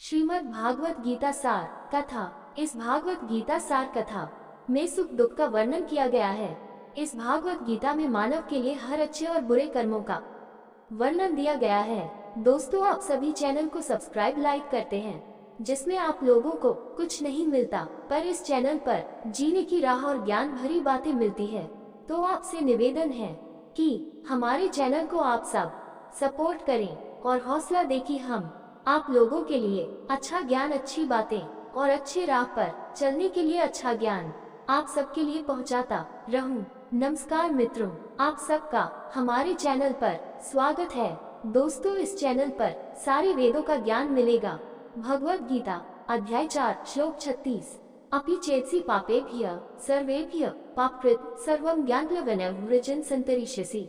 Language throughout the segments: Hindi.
श्रीमद् भागवत गीता सार कथा। इस भागवत गीता सार कथा में सुख दुख का वर्णन किया गया है। इस भागवत गीता में मानव के लिए हर अच्छे और बुरे कर्मों का वर्णन दिया गया है। दोस्तों, आप सभी चैनल को सब्सक्राइब लाइक करते हैं, जिसमें आप लोगों को कुछ नहीं मिलता, पर इस चैनल पर जीने की राह और ज्ञान भरी बातें मिलती है। तो आपसे निवेदन है कि हमारे चैनल को आप सब सपोर्ट करें और हौसला दें कि हम आप लोगों के लिए अच्छा ज्ञान, अच्छी बातें और अच्छे राह पर चलने के लिए अच्छा ज्ञान आप सबके लिए पहुंचाता रहूं। नमस्कार मित्रों, आप सबका हमारे चैनल पर स्वागत है। दोस्तों, इस चैनल पर सारे वेदों का ज्ञान मिलेगा। भगवद गीता अध्याय 4 श्लोक 36। अपि चेत्सि पापेभ्यः सर्वेभ्यः पापकृत् सर्वं ज्ञानप्लवनं वृजन् सन्तरिष्यसि।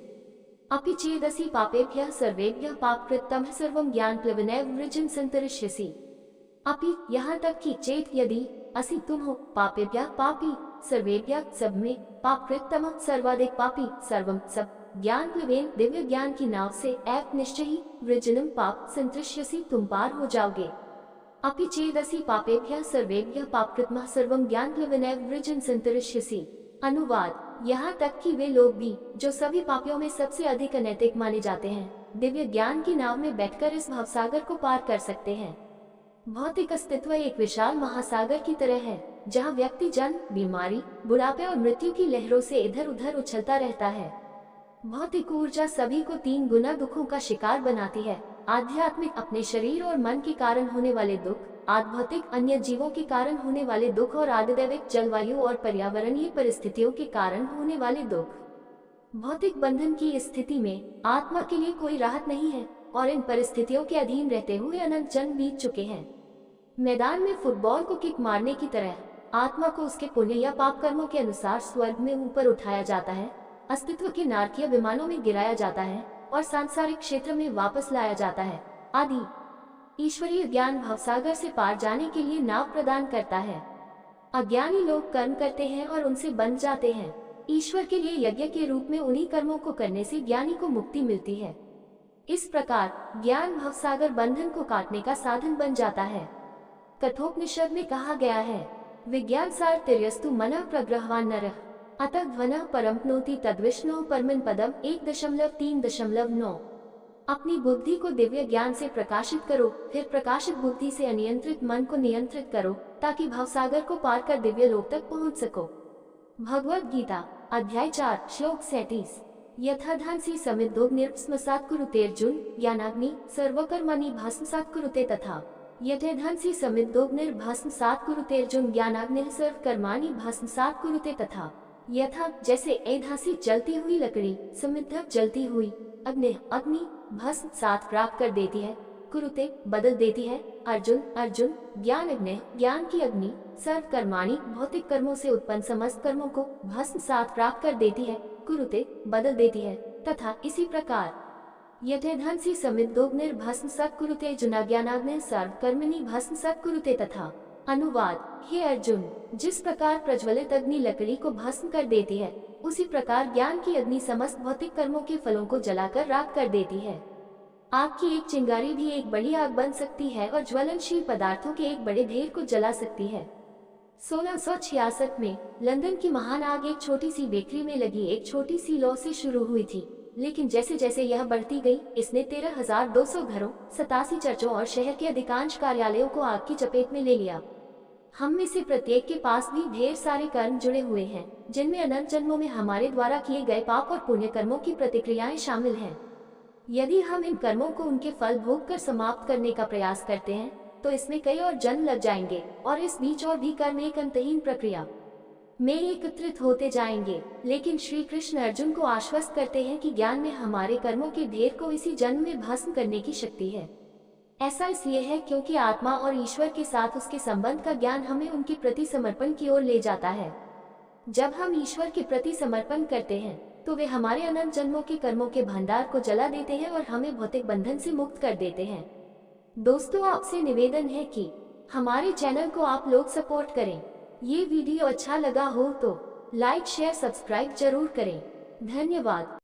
अपि चेदसि पापेभ्यः सर्वेभ्यः पापकृतं सर्वं ज्ञानप्लवनं वृजन् सन्तरिष्यसि। अपि यहाँ तक कि चेत यदि असि तुम हो पापेभ्यः पापी सर्वेभ्यः सब में पापकृतम सर्वाधिक पापी सर्वम सब ज्ञानप्लवेन दिव्य ज्ञान की नाव से ऐप निश्चय ही वृजनम पाप सन्तरिष्यसि तुम पार हो जाओगे। अपि चेदसि पापेभ्यः सर्वेभ्यः पापकृतम सर्वं ज्ञानप्लवनं वृजन् सन्तरिष्यसि। अनुवाद: यहाँ तक कि वे लोग भी जो सभी पापियों में सबसे अधिक अनैतिक माने जाते हैं, दिव्य ज्ञान की नाव में बैठकर इस भवसागर को पार कर सकते हैं। भौतिक अस्तित्व एक विशाल महासागर की तरह है, जहाँ व्यक्ति जन्म, बीमारी, बुढ़ापे और मृत्यु की लहरों से इधर उधर उछलता रहता है। भौतिक ऊर्जा सभी को 3 गुना दुखों का शिकार बनाती है। आध्यात्मिक अपने शरीर और मन के कारण होने वाले दुख, आध्यात्मिक अन्य जीवों के कारण होने वाले दुख और आदिदैविक जलवायु और पर्यावरणीय परिस्थितियों के कारण होने वाले दुख। भौतिक बंधन की स्थिति में आत्मा के लिए कोई राहत नहीं है और इन परिस्थितियों के अधीन रहते हुए अनंत जन्म बीत चुके हैं। मैदान में फुटबॉल को किक मारने की तरह आत्मा को उसके पुण्य या पाप कर्मों के अनुसार स्वर्ग में ऊपर उठाया जाता है, अस्तित्व के नारकीय विमानों में गिराया जाता है और सांसारिक क्षेत्र में वापस लाया जाता है आदि। ईश्वरीय ज्ञान भवसागर से पार जाने के लिए नाव प्रदान करता है। अज्ञानी लोग कर्म करते हैं और उनसे बंध जाते हैं। ईश्वर के लिए यज्ञ के रूप में उन्हीं कर्मों को करने से ज्ञानी को मुक्ति मिलती है। इस प्रकार ज्ञान भवसागर बंधन को काटने का साधन बन जाता है। कठोपनिषद में कहा गया है, विज्ञान सार तिर्यस्तु मनः प्रग्रहवान नरः अतः ध्वनः परमप्नोति तद्विष्णोः परमं पदम 1.3.9। अपनी बुद्धि को दिव्य ज्ञान से प्रकाशित करो, फिर प्रकाशित बुद्धि से अनियंत्रित मन को नियंत्रित करो, ताकि भवसागर को पार कर दिव्य लोक तक पहुंच सको। भगवद गीता अध्याय 4 श्लोक 37। यथा धांसि समिद्धोऽग्निर्भस्मसात् कुरुतेऽर्जुन ज्ञानाग्नि सर्वकर्माणि भस्मसात् कुरुते तथा यथा धांसि समिद्धोऽग्निर्भस्मसात् कुरुतेऽर्जुन ज्ञानाग्निः सर्वकर्माणि भस्मसात् कुरुते तथा यथा जैसे एधासी जलती हुई लकड़ी, समिद्ध जलती हुई, अग्नि भस्म साथ प्राप्त कर देती है, कुरुते बदल देती है। अर्जुन ज्ञान अग्नि ज्ञान की अग्नि सर्व कर्माणि भौतिक कर्मों से उत्पन्न समस्त कर्मों को भस्म साथ प्राप्त कर देती है, कुरुते बदल देती है। तथा इसी प्रकार यथेधंसी समिद्धोऽग्निर्भस्म सत् कुरुते जुनाज्ञानाग्नि सर्व कर्मणि भस्म सत् कुरुते तथा। अनुवाद: हे अर्जुन, जिस प्रकार प्रज्वलित अग्नि लकड़ी को भस्म कर देती है, उसी प्रकार ज्ञान की अग्नि समस्त भौतिक कर्मों के फलों को जलाकर राख कर देती है। आग की एक चिंगारी भी एक बड़ी आग बन सकती है और ज्वलनशील पदार्थों के एक बड़े ढेर को जला सकती है। 1666 में लंदन की महान आग एक छोटी सी बेकरी में लगी एक छोटी सी लौ से शुरू हुई थी, लेकिन जैसे जैसे यह बढ़ती गई, इसने 13,200 घरों, 87 चर्चों और शहर के अधिकांश कार्यालयों को आग की चपेट में ले लिया। हम में से प्रत्येक के पास भी ढेर सारे कर्म जुड़े हुए हैं, जिनमें अनंत जन्मों में हमारे द्वारा किए गए पाप और पुण्य कर्मों की प्रतिक्रियाएं शामिल हैं। यदि हम इन कर्मों को उनके फल भोग कर समाप्त करने का प्रयास करते हैं, तो इसमें कई और जन्म लग जाएंगे और इस बीच और भी कर्म एक अंतहीन प्रक्रिया में एकत्रित होते जाएंगे। लेकिन श्री कृष्ण अर्जुन को आश्वस्त करते हैं कि ज्ञान में हमारे कर्मों के ढेर को इसी जन्म में भस्म करने की शक्ति है। ऐसा इसलिए है क्योंकि आत्मा और ईश्वर के साथ उसके संबंध का ज्ञान हमें उनके प्रति समर्पण की ओर ले जाता है। जब हम ईश्वर के प्रति समर्पण करते हैं, तो वे हमारे अनंत जन्मों के कर्मों के भंडार को जला देते हैं और हमें भौतिक बंधन से मुक्त कर देते हैं। दोस्तों, आपसे निवेदन है कि हमारे चैनल को आप लोग सपोर्ट करें। ये वीडियो अच्छा लगा हो तो लाइक शेयर सब्सक्राइब जरूर करें। धन्यवाद।